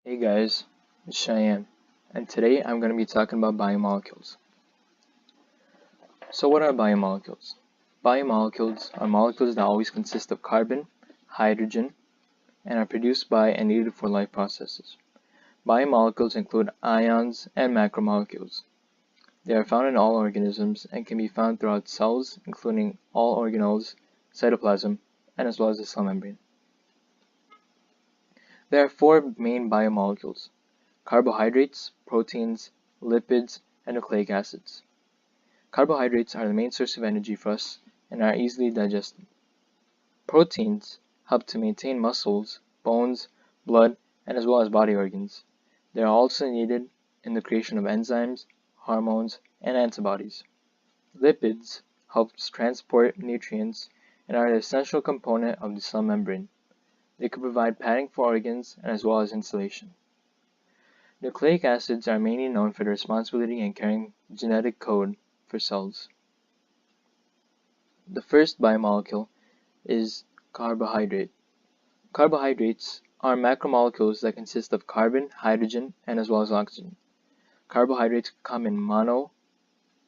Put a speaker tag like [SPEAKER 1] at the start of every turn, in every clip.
[SPEAKER 1] Hey guys, it's Cheyenne, and today I'm going to be talking about biomolecules. So what are biomolecules? Biomolecules are molecules that always consist of carbon, hydrogen, and are produced by and needed for life processes. Biomolecules include ions and macromolecules. They are found in all organisms and can be found throughout cells, including all organelles, cytoplasm, and as well as the cell membrane. There are four main biomolecules: carbohydrates, proteins, lipids, and nucleic acids. Carbohydrates are the main source of energy for us and are easily digested. Proteins help to maintain muscles, bones, blood, and as well as body organs. They are also needed in the creation of enzymes, hormones, and antibodies. Lipids help transport nutrients and are an essential component of the cell membrane. They can provide padding for organs and as well as insulation. Nucleic acids are mainly known for their responsibility in carrying genetic code for cells. The first biomolecule is carbohydrate. Carbohydrates are macromolecules that consist of carbon, hydrogen, and as well as oxygen. Carbohydrates come in mono,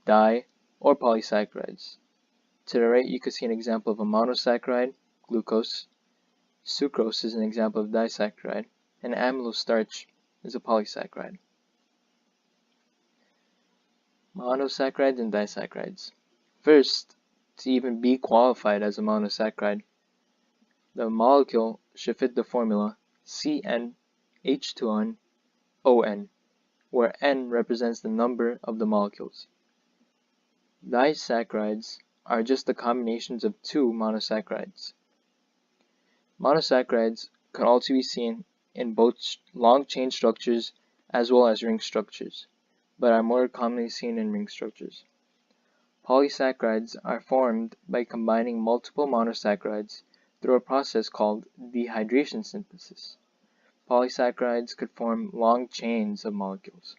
[SPEAKER 1] di, or polysaccharides. To the right, you can see an example of a monosaccharide, glucose. Sucrose is an example of disaccharide, and amylose starch is a polysaccharide. Monosaccharides and disaccharides. First, to even be qualified as a monosaccharide, the molecule should fit the formula CnH2nOn, where N represents the number of the molecules. Disaccharides are just the combinations of two monosaccharides. Monosaccharides can also be seen in both long chain structures as well as ring structures, but are more commonly seen in ring structures. Polysaccharides are formed by combining multiple monosaccharides through a process called dehydration synthesis. Polysaccharides could form long chains of molecules.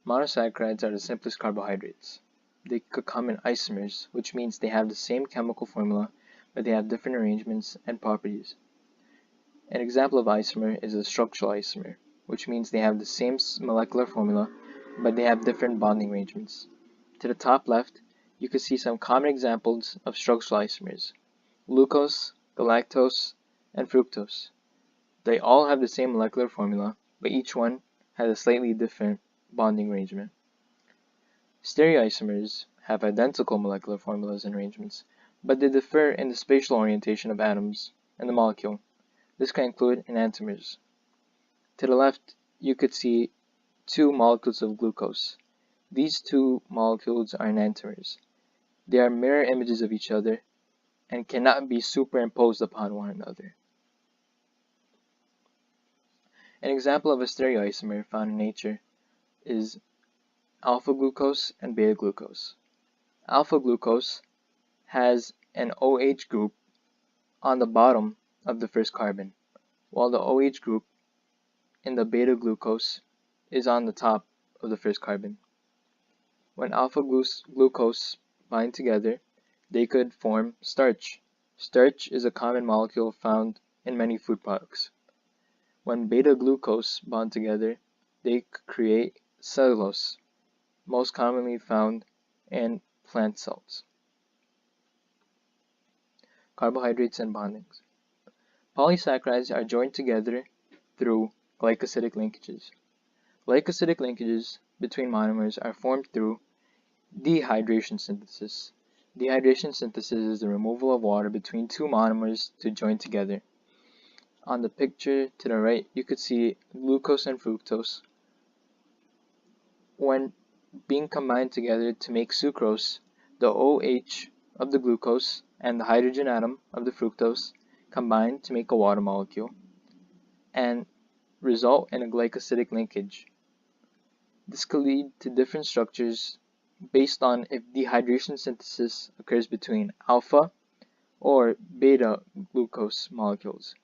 [SPEAKER 1] Monosaccharides are the simplest carbohydrates. They could come in isomers, which means they have the same chemical formula, but they have different arrangements and properties. An example of isomer is a structural isomer, which means they have the same molecular formula, but they have different bonding arrangements. To the top left, you can see some common examples of structural isomers: glucose, galactose, and fructose. They all have the same molecular formula, but each one has a slightly different bonding arrangement. Stereoisomers have identical molecular formulas and arrangements, but they differ in the spatial orientation of atoms and the molecule. This can include enantiomers. To the left, you could see two molecules of glucose. These two molecules are enantiomers. They are mirror images of each other and cannot be superimposed upon one another. An example of a stereoisomer found in nature is alpha glucose and beta glucose. Alpha glucose has an OH group on the bottom of the first carbon, while the OH group in the beta glucose is on the top of the first carbon. When alpha glucose bind together, they could form starch. Starch is a common molecule found in many food products. When beta glucose bond together, they create cellulose, most commonly found in plant cells. Carbohydrates and bondings. Polysaccharides are joined together through glycosidic linkages. Glycosidic linkages between monomers are formed through dehydration synthesis. Dehydration synthesis is the removal of water between two monomers to join together. On the picture to the right, you could see glucose and fructose. When being combined together to make sucrose, the OH of the glucose and the hydrogen atom of the fructose combine to make a water molecule and result in a glycosidic linkage. This could lead to different structures based on if dehydration synthesis occurs between alpha or beta glucose molecules.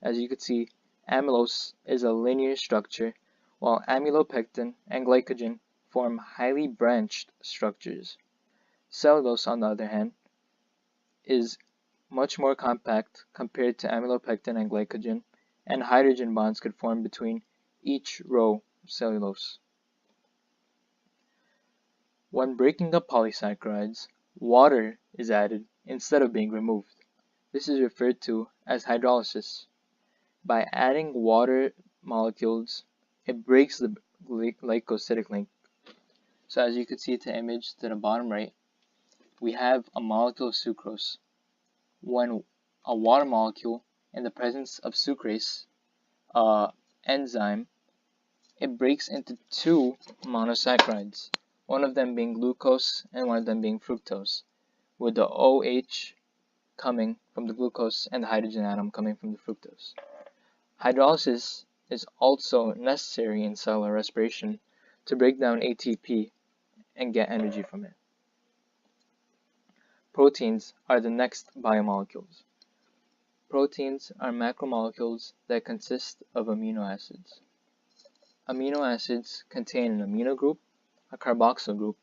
[SPEAKER 1] As you can see, amylose is a linear structure, while amylopectin and glycogen form highly branched structures. Cellulose, on the other hand, is much more compact compared to amylopectin and glycogen and hydrogen bonds could form between each row of cellulose. When breaking up polysaccharides, water is added instead of being removed. This is referred to as hydrolysis. By adding water molecules, it breaks the glycosidic link. So as you can see to the image to the bottom right, we have a molecule of sucrose. When a water molecule in the presence of sucrase, enzyme, it breaks into two monosaccharides, one of them being glucose and one of them being fructose, with the OH coming from the glucose and the hydrogen atom coming from the fructose. Hydrolysis is also necessary in cellular respiration to break down ATP and get energy from it. Proteins are the next biomolecules. Proteins are macromolecules that consist of amino acids. Amino acids contain an amino group, a carboxyl group,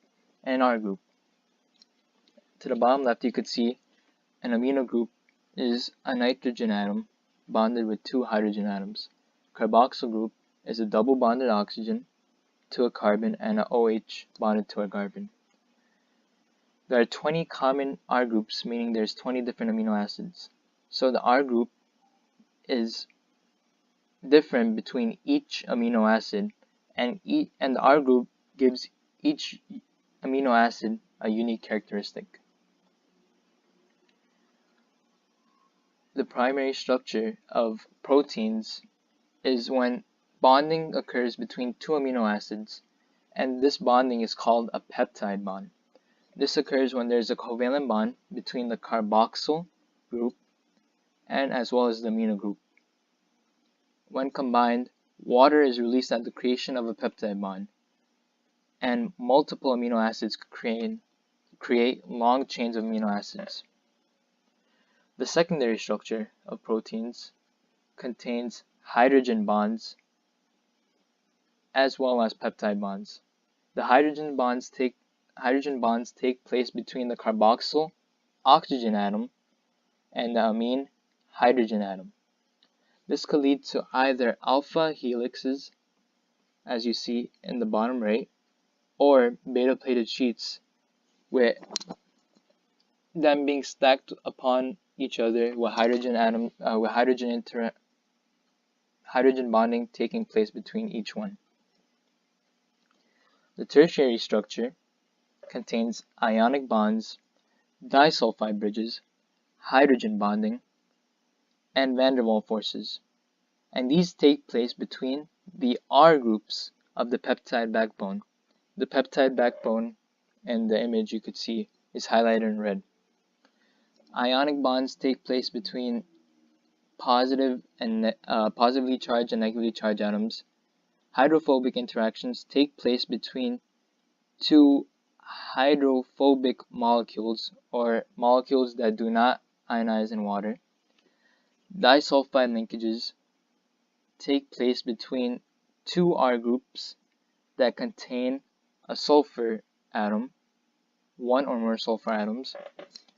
[SPEAKER 1] and an R group. To the bottom left, you could see an amino group is a nitrogen atom bonded with two hydrogen atoms. Carboxyl group is a double bonded oxygen to a carbon and an OH bonded to a carbon. There are 20 common R groups, meaning there's 20 different amino acids. So the R group is different between each amino acid, and the R group gives each amino acid a unique characteristic. The primary structure of proteins is when bonding occurs between two amino acids, and this bonding is called a peptide bond. This occurs when there is a covalent bond between the carboxyl group and as well as the amino group. When combined, water is released at the creation of a peptide bond, and multiple amino acids create long chains of amino acids. The secondary structure of proteins contains hydrogen bonds as well as peptide bonds. The hydrogen bonds take place between the carboxyl oxygen atom and the amine hydrogen atom. This could lead to either alpha helixes, as you see in the bottom right, or beta-plated sheets, with them being stacked upon each other with hydrogen bonding taking place between each one. The tertiary structure contains ionic bonds, disulfide bridges, hydrogen bonding, and van der Waals forces, and these take place between the R groups of the peptide backbone. The peptide backbone in the image you could see is highlighted in red. Ionic bonds take place between positively charged and negatively charged atoms. Hydrophobic interactions take place between two hydrophobic molecules, or molecules that do not ionize in water. Disulfide linkages take place between two R groups that contain a sulfur atom, one or more sulfur atoms,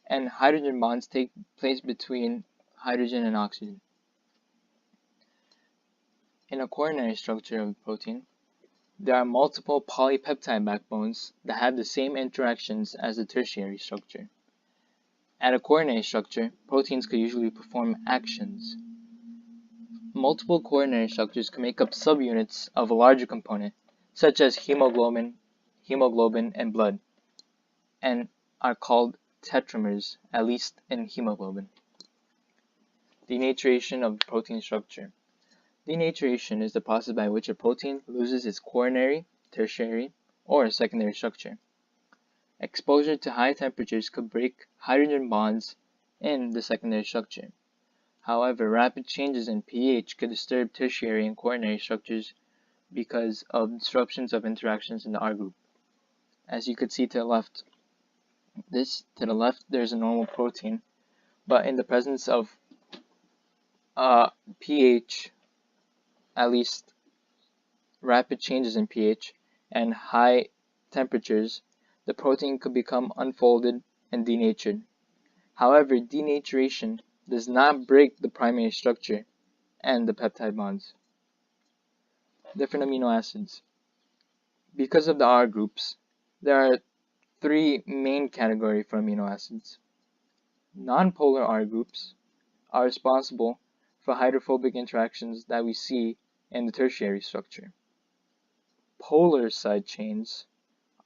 [SPEAKER 1] and hydrogen bonds take place between hydrogen and oxygen. In a quaternary structure of a protein, there are multiple polypeptide backbones that have the same interactions as the tertiary structure. At a quaternary structure, proteins could usually perform actions. Multiple quaternary structures can make up subunits of a larger component, such as hemoglobin, and blood, and are called tetramers, at least in hemoglobin. Denaturation of protein structure. Denaturation is the process by which a protein loses its quaternary, tertiary, or secondary structure. Exposure to high temperatures could break hydrogen bonds in the secondary structure. However, rapid changes in pH could disturb tertiary and quaternary structures because of disruptions of interactions in the R group. As you could see to the left, there's a normal protein, but in the presence of pH, at least rapid changes in pH and high temperatures, the protein could become unfolded and denatured. However, denaturation does not break the primary structure. and the peptide bonds. Different amino acids. Because of the R groups, there are three main categories for amino acids. Nonpolar R groups are responsible for hydrophobic interactions that we see in the tertiary structure. Polar side chains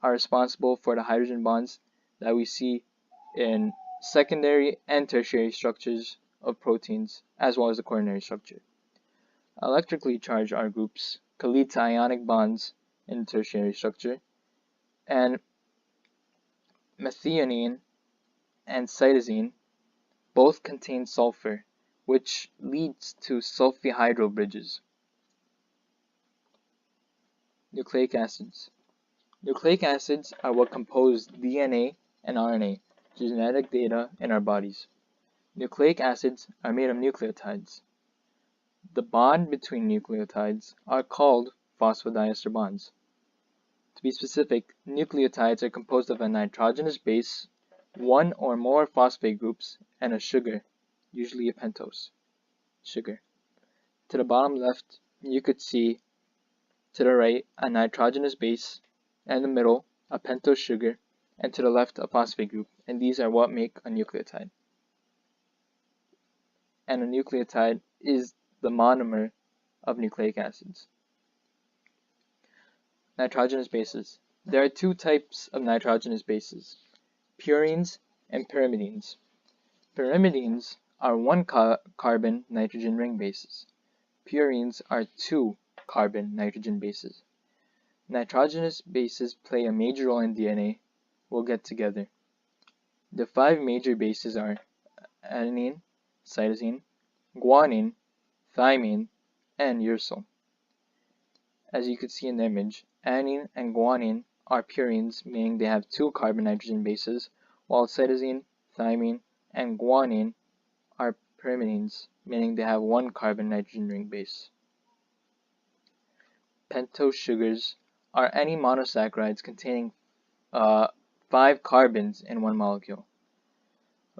[SPEAKER 1] are responsible for the hydrogen bonds that we see in secondary and tertiary structures of proteins, as well as the quaternary structure. Electrically charged R groups could lead to ionic bonds in the tertiary structure, and methionine and cytosine both contain sulfur, which leads to sulfihydryl bridges. Nucleic acids. Nucleic acids are what compose DNA and RNA, genetic data in our bodies. Nucleic acids are made of nucleotides. The bond between nucleotides are called phosphodiester bonds. To be specific, nucleotides are composed of a nitrogenous base, one or more phosphate groups, and a sugar, usually a pentose sugar. To the bottom left, you could see to the right a nitrogenous base, and in the middle a pentose sugar, and to the left a phosphate group, and these are what make a nucleotide. And a nucleotide is the monomer of nucleic acids. Nitrogenous bases. There are two types of nitrogenous bases, purines and pyrimidines. Pyrimidines are one carbon nitrogen ring bases. Purines are two carbon nitrogen bases. Nitrogenous bases play a major role in DNA. We'll get together. The five major bases are adenine, cytosine, guanine, thymine, and uracil. As you can see in the image, adenine and guanine are purines, meaning they have two carbon nitrogen bases, while cytosine, thymine, and guanine are pyrimidines, meaning they have one carbon nitrogen ring base. Pentose sugars are any monosaccharides containing 5 carbons in one molecule.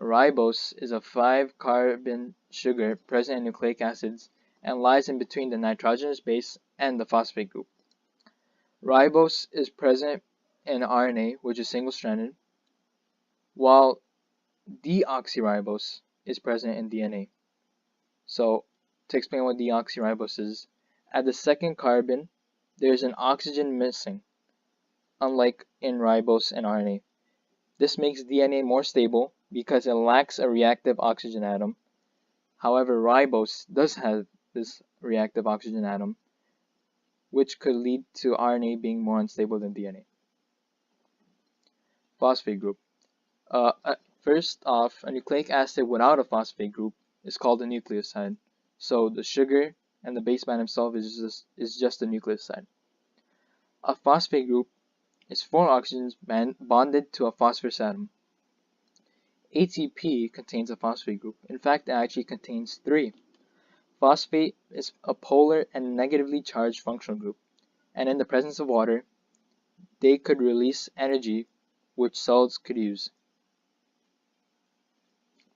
[SPEAKER 1] Ribose is a 5-carbon sugar present in nucleic acids and lies in between the nitrogenous base and the phosphate group. Ribose is present in RNA, which is single-stranded, while deoxyribose is present in DNA. So, to explain what deoxyribose is, at the second carbon, there is an oxygen missing, unlike in ribose and RNA. This makes DNA more stable because it lacks a reactive oxygen atom. However, ribose does have this reactive oxygen atom, which could lead to RNA being more unstable than DNA. Phosphate group. First off, a nucleic acid without a phosphate group is called a nucleoside. So the sugar and the base band itself is just a nucleoside. A phosphate group is 4 oxygens bonded to a phosphorus atom. ATP contains a phosphate group. In fact, it actually contains 3. Phosphate is a polar and negatively charged functional group, and in the presence of water, they could release energy which cells could use.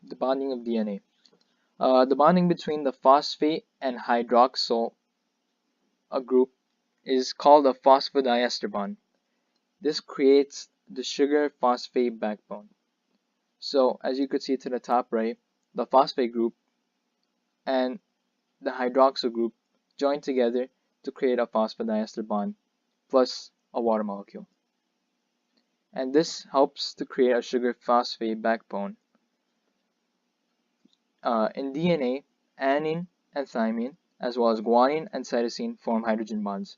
[SPEAKER 1] The bonding of DNA. The bonding between the phosphate and hydroxyl group is called a phosphodiester bond. This creates the sugar-phosphate backbone. So, as you could see to the top right, the phosphate group and the hydroxyl group join together to create a phosphodiester bond plus a water molecule. And this helps to create a sugar-phosphate backbone. In DNA, adenine and thymine, as well as guanine and cytosine, form hydrogen bonds.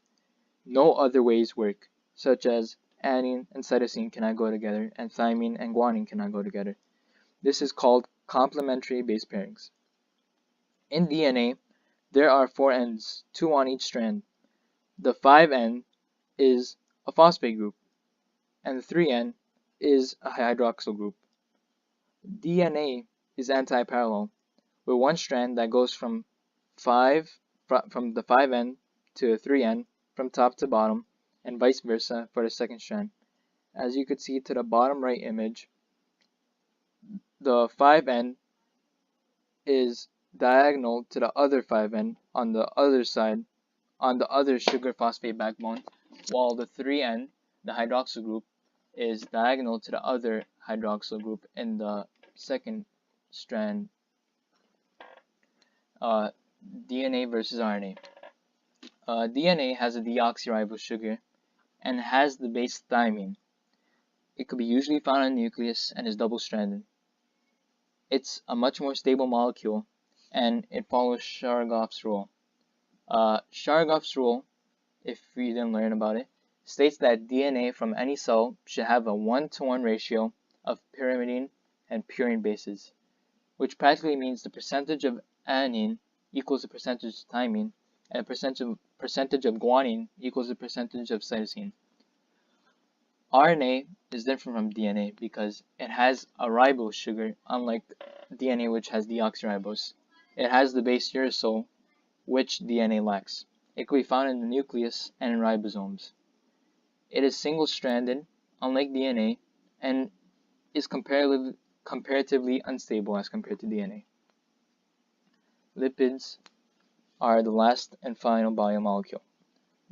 [SPEAKER 1] No other ways work, such as adenine and cytosine cannot go together, and thymine and guanine cannot go together. This is called complementary base pairings. In DNA, there are 4 ends, 2 on each strand. The 5N is a phosphate group, and the 3N is a hydroxyl group. DNA is anti-parallel, with one strand that goes from the 5N to 3N from top to bottom, and vice versa for the second strand. As you could see to the bottom right image, the 5N is diagonal to the other 5N on the other side, on the other sugar phosphate backbone, while the 3N, the hydroxyl group, is diagonal to the other hydroxyl group in the second strand. DNA versus RNA. DNA has a deoxyribose sugar and has the base thymine. It could be usually found in the nucleus and is double-stranded. It's a much more stable molecule, and it follows Chargaff's rule. Chargaff's rule, if you didn't learn about it, states that DNA from any cell should have a 1-to-1 ratio of pyrimidine and purine bases, which practically means the percentage of adenine equals the percentage of thymine, and the percentage of guanine equals the percentage of cytosine. RNA is different from DNA because it has a ribose sugar, unlike DNA which has deoxyribose. It has the base uracil, which DNA lacks. It can be found in the nucleus and in ribosomes. It is single-stranded, unlike DNA, and is comparatively unstable as compared to DNA. Lipids are the last and final biomolecule.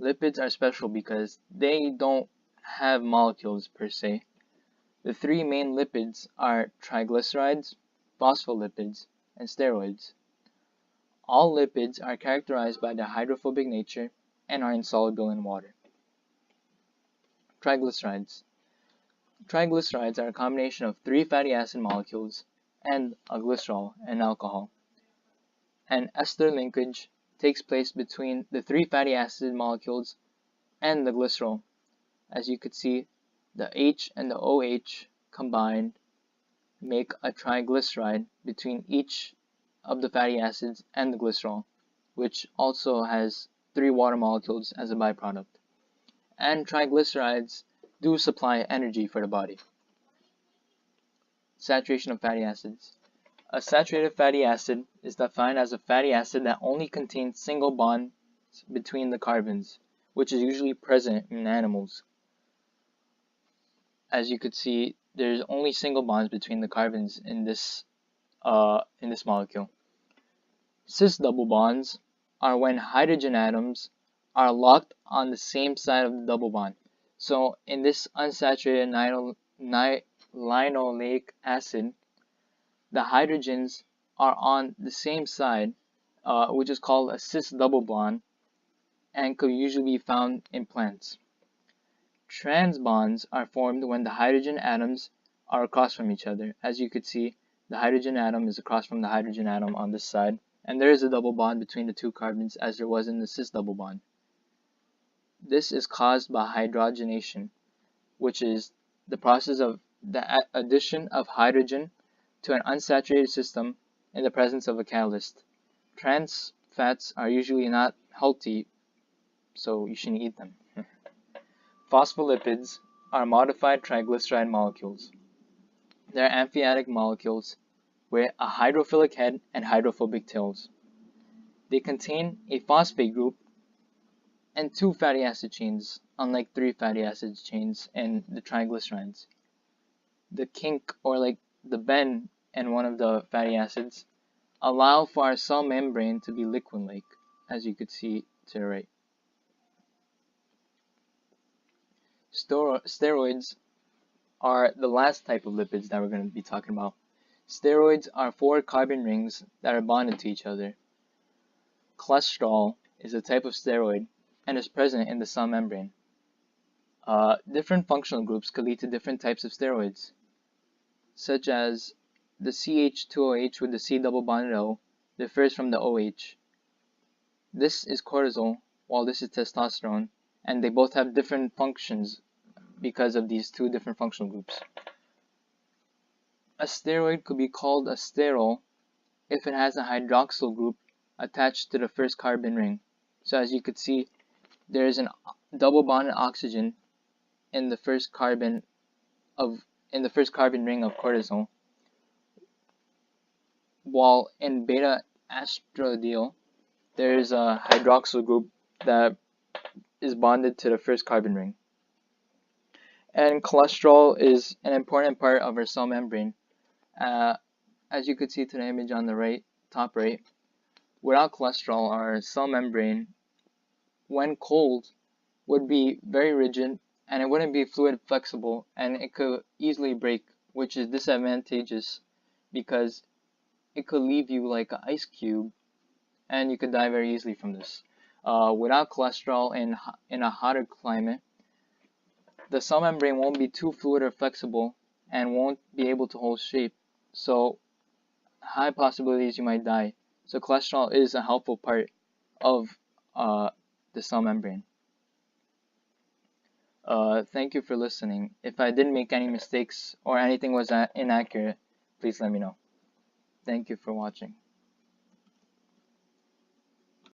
[SPEAKER 1] Lipids are special because they don't have molecules per se. The three main lipids are triglycerides, phospholipids, and steroids. All lipids are characterized by their hydrophobic nature and are insoluble in water. Triglycerides. Triglycerides are a combination of 3 fatty acid molecules and a glycerol and alcohol. An ester linkage takes place between the 3 fatty acid molecules and the glycerol. As you could see, the H and the OH combined make a triglyceride between each of the fatty acids and the glycerol, which also has 3 water molecules as a byproduct. And triglycerides do supply energy for the body. Saturation of fatty acids. A saturated fatty acid is defined as a fatty acid that only contains single bonds between the carbons, which is usually present in animals. As you could see, there's only single bonds between the carbons in this molecule. Cis double bonds are when hydrogen atoms are locked on the same side of the double bond. So in this unsaturated linoleic acid, the hydrogens are on the same side, which is called a cis double bond, and could usually be found in plants. Trans bonds are formed when the hydrogen atoms are across from each other. As you could see, the hydrogen atom is across from the hydrogen atom on this side, and there is a double bond between the 2 carbons as there was in the cis double bond. This is caused by hydrogenation, which is the process of the addition of hydrogen to an unsaturated system in the presence of a catalyst. Trans fats are usually not healthy, so you shouldn't eat them. Phospholipids are modified triglyceride molecules. They are amphipathic molecules with a hydrophilic head and hydrophobic tails. They contain a phosphate group and 2 fatty acid chains, unlike 3 fatty acid chains in the triglycerides. The kink, or like the bend in one of the fatty acids, allow for our cell membrane to be liquid-like, as you could see to the right. Steroids are the last type of lipids that we're going to be talking about. Steroids are 4 carbon rings that are bonded to each other. Cholesterol is a type of steroid and is present in the cell membrane. Different functional groups could lead to different types of steroids, such as the CH2OH with the C double bonded O differs from the OH. This is cortisol, while this is testosterone, and they both have different functions because of these 2 different functional groups. A steroid could be called a sterol if it has a hydroxyl group attached to the first carbon ring. So as you could see, there is a double bonded oxygen in the first carbon ring of cortisol, while in beta estradiol there is a hydroxyl group that is bonded to the first carbon ring. And cholesterol is an important part of our cell membrane. As you could see to the image on the right, top right, without cholesterol, our cell membrane, when cold, would be very rigid, and it wouldn't be fluid flexible, and it could easily break, which is disadvantageous because it could leave you like an ice cube, and you could die very easily from this. Without cholesterol in a hotter climate, the cell membrane won't be too fluid or flexible and won't be able to hold shape. So high possibilities you might die. So cholesterol is a helpful part of the cell membrane. Thank you for listening. If I didn't make any mistakes or anything was inaccurate, please let me know. Thank you for watching.